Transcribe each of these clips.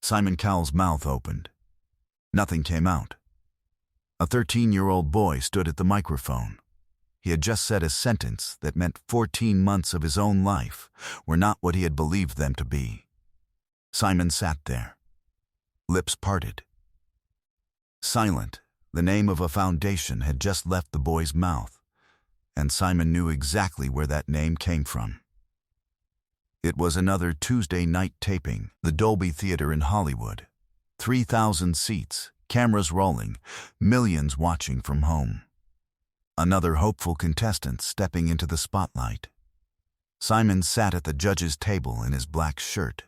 Simon Cowell's mouth opened. Nothing came out. A 13-year-old boy stood at the microphone. He had just said a sentence that meant 14 months of his own life were not what he had believed them to be. Simon sat there, lips parted. Silent, the name of a foundation had just left the boy's mouth, and Simon knew exactly where that name came from. It was another Tuesday night taping, the Dolby Theater in Hollywood. 3,000 seats, cameras rolling, millions watching from home. Another hopeful contestant stepping into the spotlight. Simon sat at the judge's table in his black shirt,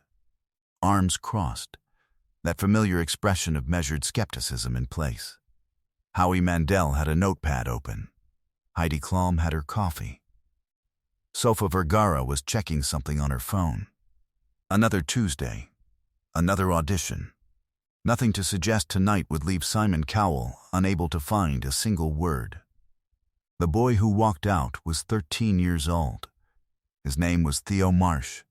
arms crossed, that familiar expression of measured skepticism in place. Howie Mandel had a notepad open. Heidi Klum had her coffee. Sofia Vergara was checking something on her phone. Another Tuesday, another audition. Nothing to suggest tonight would leave Simon Cowell unable to find a single word. The boy who walked out was 13 years old. His name was Theo Marsh.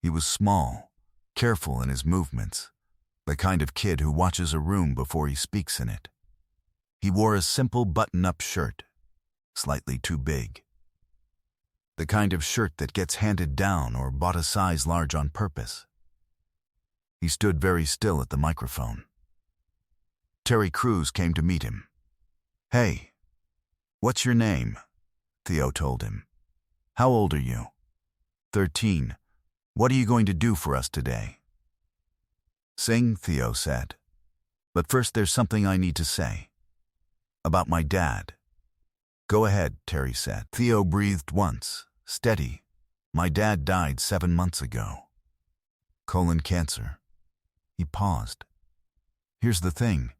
He was small, careful in his movements, the kind of kid who watches a room before he speaks in it. He wore a simple button-up shirt, slightly too big. The kind of shirt that gets handed down or bought a size large on purpose. He stood very still at the microphone. Terry Crews came to meet him. "Hey, what's your name?" Theo told him. "How old are you?" 13. "What are you going to do for us today?" "Sing," Theo said. "But first there's something I need to say. About my dad." "Go ahead," Terry said. Theo breathed once, steady. "My dad died 7 months ago. Colon cancer." He paused. "Here's the thing.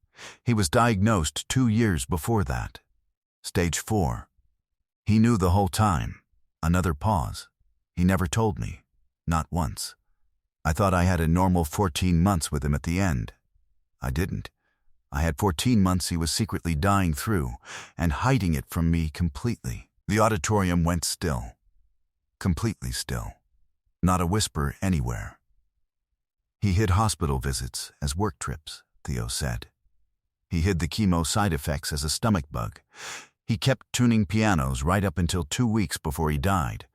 He was diagnosed 2 years before that. Stage 4. He knew the whole time." Another pause. "He never told me. Not once. I thought I had a normal 14 months with him at the end. I didn't. I had 14 months he was secretly dying through and hiding it from me completely." The auditorium went still. Completely still. Not a whisper anywhere. "He hid hospital visits as work trips," Theo said. "He hid the chemo side effects as a stomach bug. He kept tuning pianos right up until 2 weeks before he died,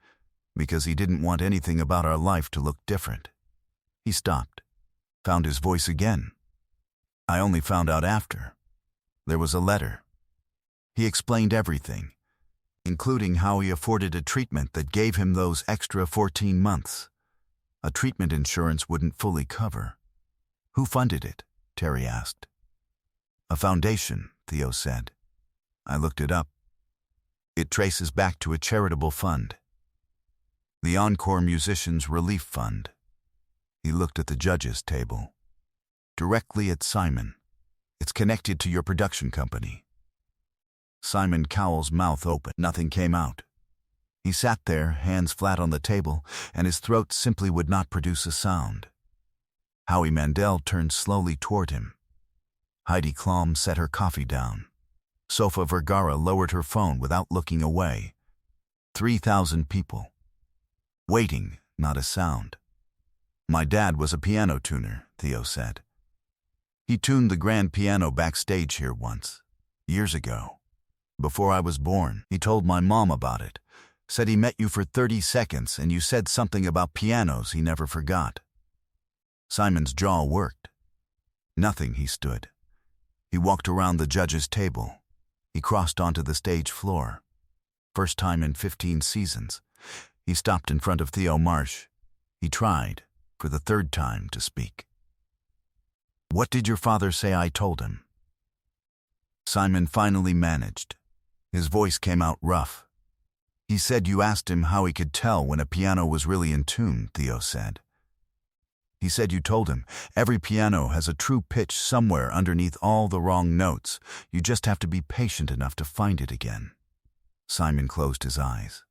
because he didn't want anything about our life to look different." He stopped, found his voice again. "I only found out after. There was a letter." He explained everything, including how he afforded a treatment that gave him those extra 14 months. A treatment insurance wouldn't fully cover. "Who funded it?" Terry asked. "A foundation," Theo said. "I looked it up. It traces back to a charitable fund. The Encore Musicians Relief Fund." He looked at the judges' table. "Directly at Simon. It's connected to your production company." Simon Cowell's mouth opened. Nothing came out. He sat there, hands flat on the table, and his throat simply would not produce a sound. Howie Mandel turned slowly toward him. Heidi Klum set her coffee down. Sofia Vergara lowered her phone without looking away. 3,000 people. Waiting, not a sound. "My dad was a piano tuner," Theo said. "He tuned the grand piano backstage here once, years ago. Before I was born, he told my mom about it. Said he met you for 30 seconds and you said something about pianos he never forgot." Simon's jaw worked. "Nothing," he stood. He walked around the judge's table. He crossed onto the stage floor. First time in 15 seasons. He stopped in front of Theo Marsh. He tried, for the 3rd time, to speak. "What did your father say I told him?" Simon finally managed. His voice came out rough. "He said you asked him how he could tell when a piano was really in tune," Theo said. "He said you told him every piano has a true pitch somewhere underneath all the wrong notes. You just have to be patient enough to find it again." Simon closed his eyes.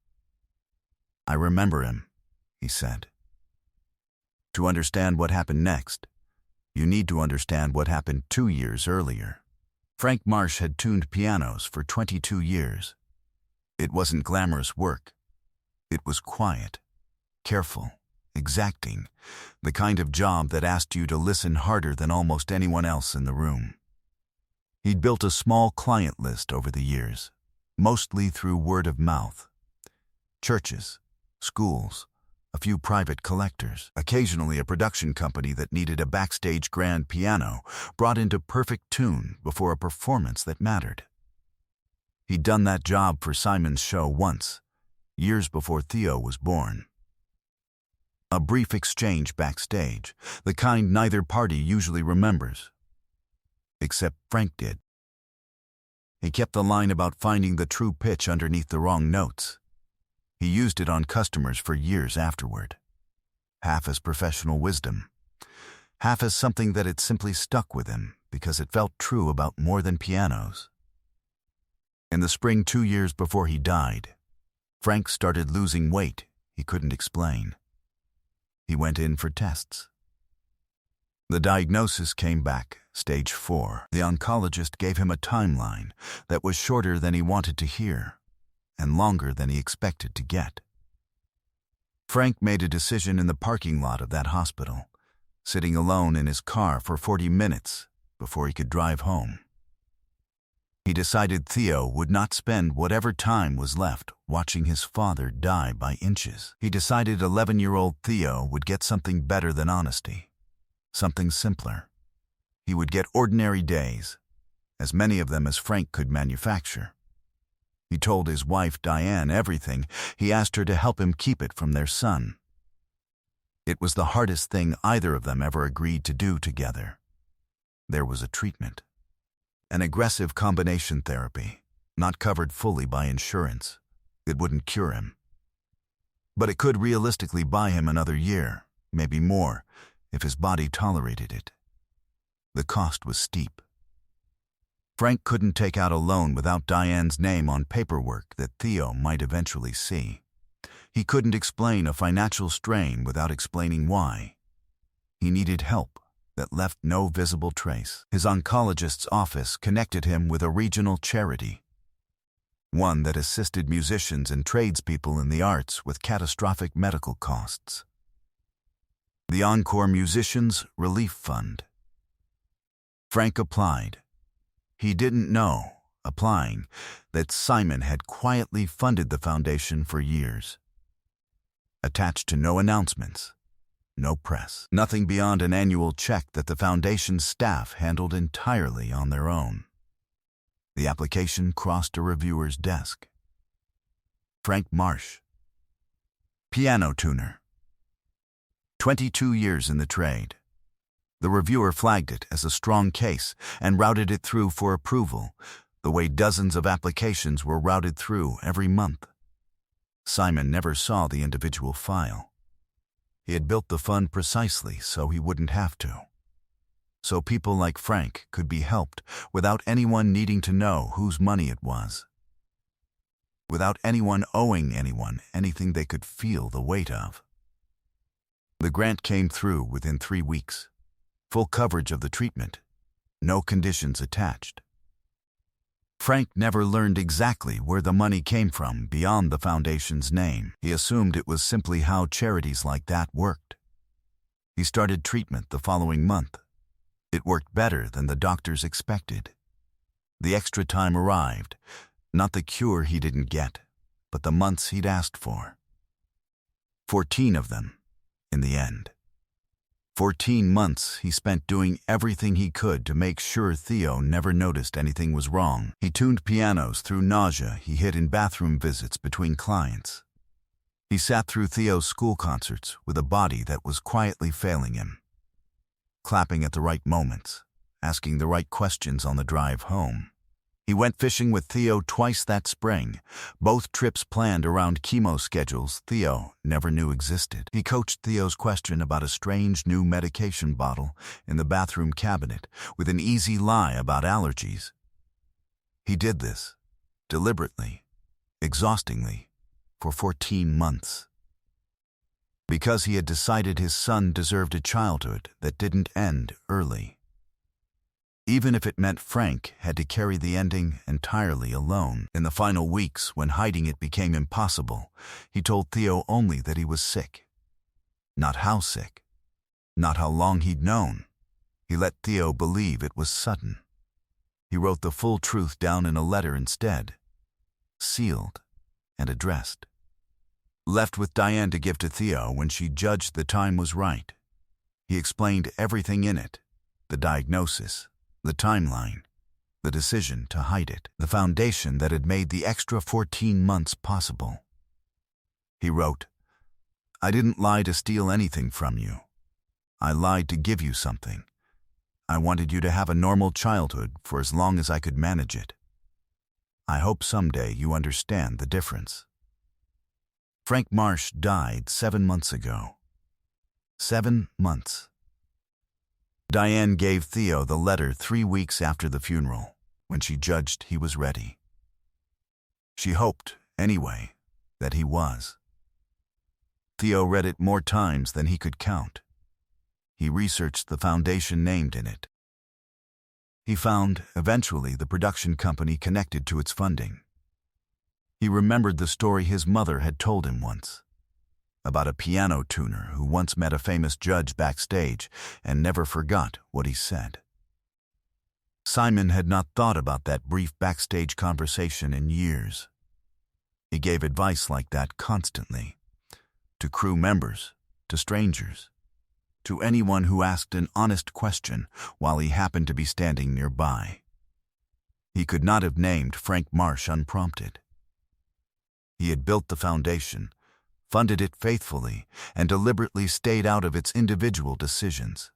"I remember him," he said. "To understand what happened next, you need to understand what happened 2 years earlier." Frank Marsh had tuned pianos for 22 years. It wasn't glamorous work. It was quiet, careful, exacting, the kind of job that asked you to listen harder than almost anyone else in the room. He'd built a small client list over the years, mostly through word of mouth. Churches, schools, a few private collectors, occasionally a production company that needed a backstage grand piano brought into perfect tune before a performance that mattered. He'd done that job for Simon's show once, years before Theo was born. A brief exchange backstage, the kind neither party usually remembers. Except Frank did. He kept the line about finding the true pitch underneath the wrong notes. He used it on customers for years afterward. Half as professional wisdom, half as something that had simply stuck with him because it felt true about more than pianos. In the spring 2 years before he died, Frank started losing weight he couldn't explain. He went in for tests. The diagnosis came back, stage 4. The oncologist gave him a timeline that was shorter than he wanted to hear and longer than he expected to get. Frank made a decision in the parking lot of that hospital, sitting alone in his car for 40 minutes before he could drive home. He decided Theo would not spend whatever time was left watching his father die by inches. He decided 11-year-old Theo would get something better than honesty, something simpler. He would get ordinary days, as many of them as Frank could manufacture. He told his wife, Diane, everything. He asked her to help him keep it from their son. It was the hardest thing either of them ever agreed to do together. There was a treatment. An aggressive combination therapy, not covered fully by insurance. It wouldn't cure him. But it could realistically buy him another year, maybe more, if his body tolerated it. The cost was steep. Frank couldn't take out a loan without Diane's name on paperwork that Theo might eventually see. He couldn't explain a financial strain without explaining why. He needed help that left no visible trace. His oncologist's office connected him with a regional charity, one that assisted musicians and tradespeople in the arts with catastrophic medical costs. The Encore Musicians Relief Fund. Frank applied. He didn't know, applying, that Simon had quietly funded the foundation for years. Attached to no announcements, no press, nothing beyond an annual check that the foundation's staff handled entirely on their own. The application crossed a reviewer's desk. Frank Marsh, piano tuner. 22 years in the trade. The reviewer flagged it as a strong case and routed it through for approval, the way dozens of applications were routed through every month. Simon never saw the individual file. He had built the fund precisely so he wouldn't have to. So people like Frank could be helped without anyone needing to know whose money it was. Without anyone owing anyone anything they could feel the weight of. The grant came through within 3 weeks. Full coverage of the treatment, no conditions attached. Frank never learned exactly where the money came from beyond the foundation's name. He assumed it was simply how charities like that worked. He started treatment the following month. It worked better than the doctors expected. The extra time arrived, not the cure he didn't get, but the months he'd asked for. 14 of them, in the end. 14 months he spent doing everything he could to make sure Theo never noticed anything was wrong. He tuned pianos through nausea he hid in bathroom visits between clients. He sat through Theo's school concerts with a body that was quietly failing him. Clapping at the right moments, asking the right questions on the drive home. He went fishing with Theo twice that spring, both trips planned around chemo schedules Theo never knew existed. He coached Theo's question about a strange new medication bottle in the bathroom cabinet with an easy lie about allergies. He did this, deliberately, exhaustingly, for 14 months. Because he had decided his son deserved a childhood that didn't end early. Even if it meant Frank had to carry the ending entirely alone. In the final weeks, when hiding it became impossible, he told Theo only that he was sick. Not how sick, not how long he'd known. He let Theo believe it was sudden. He wrote the full truth down in a letter instead, sealed and addressed. Left with Diane to give to Theo when she judged the time was right. He explained everything in it, the diagnosis, the timeline, the decision to hide it, the foundation that had made the extra 14 months possible. He wrote, "I didn't lie to steal anything from you. I lied to give you something. I wanted you to have a normal childhood for as long as I could manage it. I hope someday you understand the difference." Frank Marsh died 7 months ago. 7 months. Diane gave Theo the letter 3 weeks after the funeral, when she judged he was ready. She hoped, anyway, that he was. Theo read it more times than he could count. He researched the foundation named in it. He found, eventually, the production company connected to its funding. He remembered the story his mother had told him once, about a piano tuner who once met a famous judge backstage and never forgot what he said. Simon had not thought about that brief backstage conversation in years. He gave advice like that constantly, to crew members, to strangers, to anyone who asked an honest question while he happened to be standing nearby. He could not have named Frank Marsh unprompted. He had built the foundation, funded it faithfully, and deliberately stayed out of its individual decisions,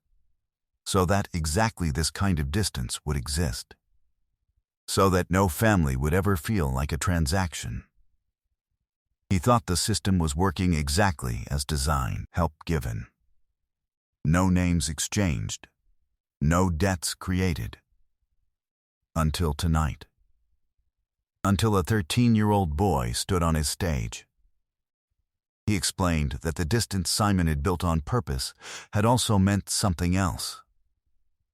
so that exactly this kind of distance would exist, so that no family would ever feel like a transaction. He thought the system was working exactly as designed, help given. No names exchanged, no debts created. Until tonight. Until a 13-year-old boy stood on his stage. He explained that the distance Simon had built on purpose had also meant something else.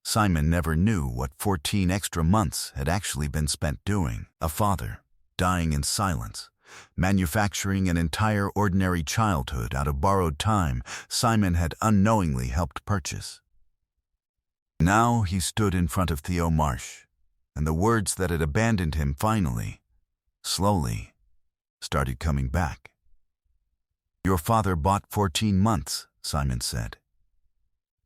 Simon never knew what 14 extra months had actually been spent doing. A father, dying in silence, manufacturing an entire ordinary childhood out of borrowed time Simon had unknowingly helped purchase. Now he stood in front of Theo Marsh, and the words that had abandoned him finally, slowly, started coming back. "Your father bought 14 months, Simon said.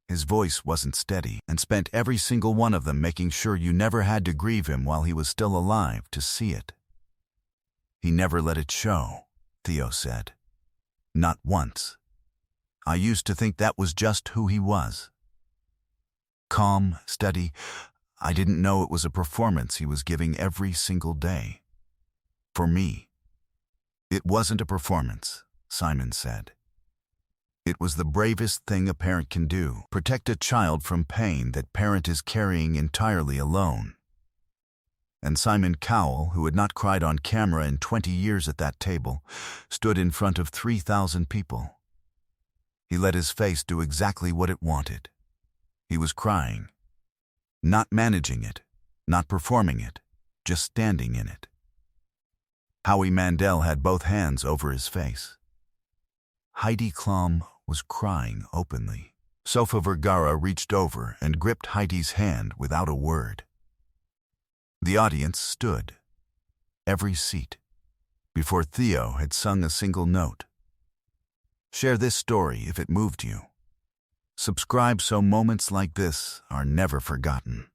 His voice wasn't steady, and spent every single one of them making sure you never had to grieve him while he was still alive to see it. He never let it show," Theo said. "Not once. I used to think that was just who he was. Calm, steady. I didn't know it was a performance he was giving every single day. For me, it wasn't a performance," Simon said. "It was the bravest thing a parent can do, protect a child from pain that parent is carrying entirely alone." And Simon Cowell, who had not cried on camera in 20 years at that table, stood in front of 3,000 people. He let his face do exactly what it wanted. He was crying. Not managing it, not performing it, just standing in it. Howie Mandel had both hands over his face. Heidi Klum was crying openly. Sofia Vergara reached over and gripped Heidi's hand without a word. The audience stood, every seat, before Theo had sung a single note. Share this story if it moved you. Subscribe so moments like this are never forgotten.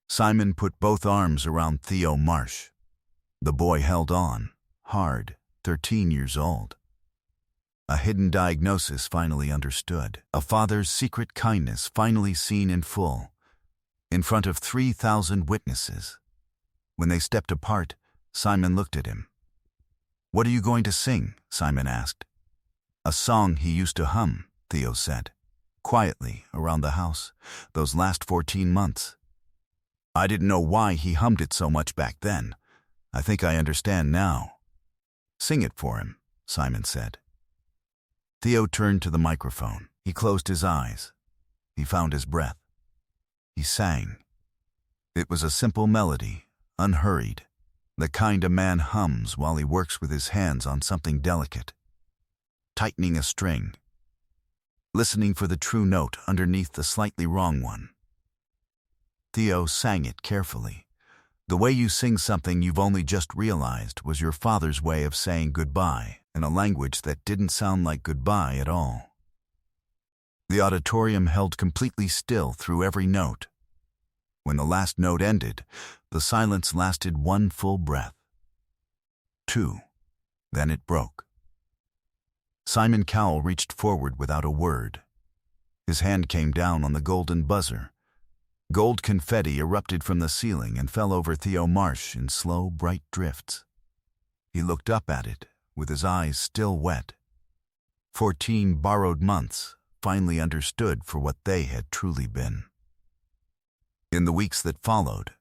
Simon put both arms around Theo Marsh. The boy held on, hard, 13 years old. A hidden diagnosis finally understood. A father's secret kindness finally seen in full. In front of 3,000 witnesses. When they stepped apart, Simon looked at him. "What are you going to sing?" Simon asked. "A song he used to hum," Theo said, quietly around the house, those last 14 months. "I didn't know why he hummed it so much back then. I think I understand now." "Sing it for him," Simon said. Theo turned to the microphone. He closed his eyes. He found his breath. He sang. It was a simple melody, unhurried, the kind a man hums while he works with his hands on something delicate. Tightening a string, listening for the true note underneath the slightly wrong one. Theo sang it carefully. The way you sing something you've only just realized was your father's way of saying goodbye in a language that didn't sound like goodbye at all. The auditorium held completely still through every note. When the last note ended, the silence lasted one full breath. 2. Then it broke. Simon Cowell reached forward without a word. His hand came down on the golden buzzer. Gold confetti erupted from the ceiling and fell over Theo Marsh in slow, bright drifts. He looked up at it, with his eyes still wet. 14 borrowed months, finally understood for what they had truly been. In the weeks that followed,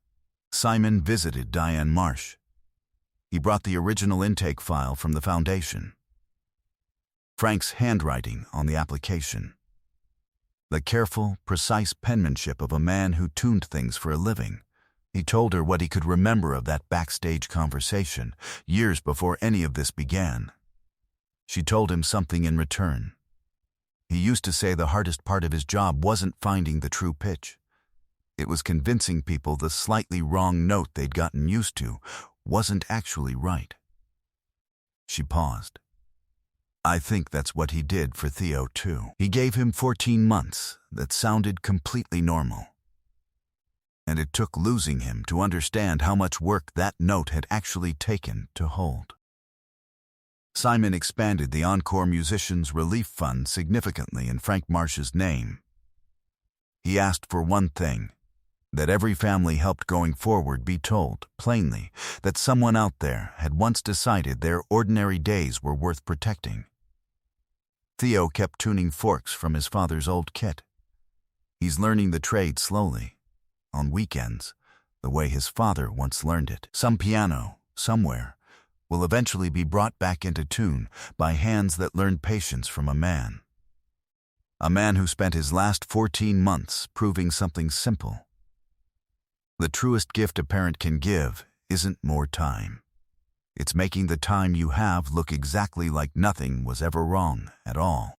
Simon visited Diane Marsh. He brought the original intake file from the foundation. Frank's handwriting on the application. The careful, precise penmanship of a man who tuned things for a living. He told her what he could remember of that backstage conversation, years before any of this began. She told him something in return. He used to say the hardest part of his job wasn't finding the true pitch. It was convincing people the slightly wrong note they'd gotten used to wasn't actually right. She paused. I think that's what he did for Theo too. He gave him 14 months that sounded completely normal. And it took losing him to understand how much work that note had actually taken to hold. Simon expanded the Encore Musicians Relief Fund significantly in Frank Marsh's name. He asked for one thing, that every family helped going forward be told, plainly, that someone out there had once decided their ordinary days were worth protecting. Theo kept tuning forks from his father's old kit. He's learning the trade slowly, on weekends, the way his father once learned it. Some piano, somewhere, will eventually be brought back into tune by hands that learned patience from a man. A man who spent his last 14 months proving something simple. The truest gift a parent can give isn't more time. It's making the time you have look exactly like nothing was ever wrong at all.